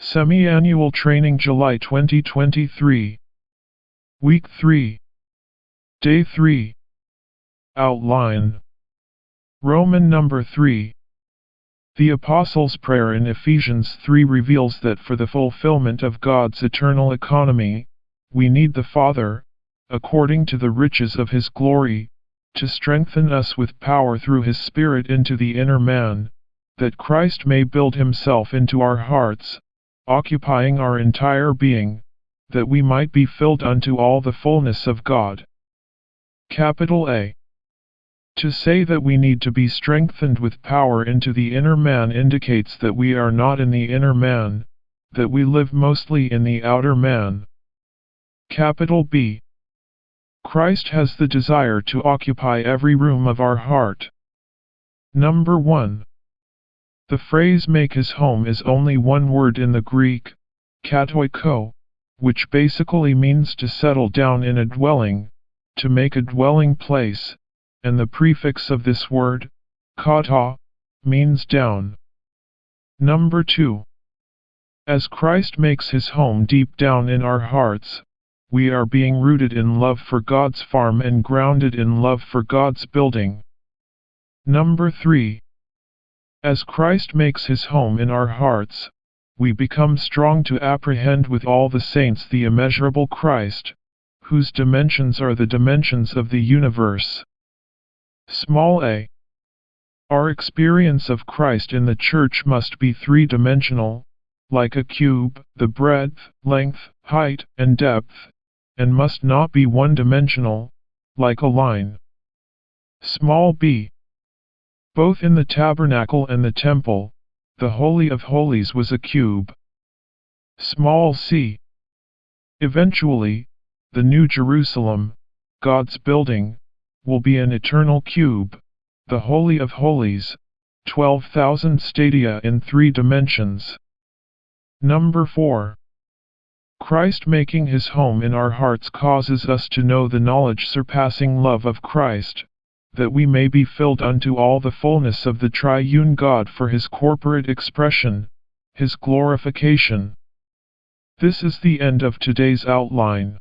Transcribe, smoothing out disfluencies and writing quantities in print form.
Semi-Annual Training July 2023. Week 3. Day 3. Outline. Roman number 3. The Apostles' prayer in Ephesians 3 reveals that for the fulfillment of God's eternal economy, we need the Father, according to the riches of His glory, to strengthen us with power through His Spirit into the inner man, that Christ may build Himself into our hearts, occupying our entire being, that we might be filled unto all the fullness of God. Capital A. To say that we need to be strengthened with power into the inner man indicates that we are not in the inner man, that we live mostly in the outer man. Capital B. Christ has the desire to occupy every room of our heart. Number 1. The phrase make his home is only one word in the Greek, katoiko, which basically means to settle down in a dwelling, to make a dwelling place, and the prefix of this word, kata, means down. Number 2. As Christ makes his home deep down in our hearts, we are being rooted in love for God's farm and grounded in love for God's building. Number 3. As Christ makes his home in our hearts, we become strong to apprehend with all the saints the immeasurable Christ, whose dimensions are the dimensions of the universe. Small a. Our experience of Christ in the church must be three-dimensional, like a cube, the breadth, length, height, and depth, and must not be one-dimensional, like a line. Small b. Both in the tabernacle and the temple, the Holy of Holies was a cube. Small c. Eventually, the New Jerusalem, God's building, will be an eternal cube, the Holy of Holies, 12,000 stadia in 3 dimensions. Number 4. Christ making his home in our hearts causes us to know the knowledge surpassing love of Christ, that we may be filled unto all the fullness of the triune God for his corporate expression, his glorification. This is the end of today's outline.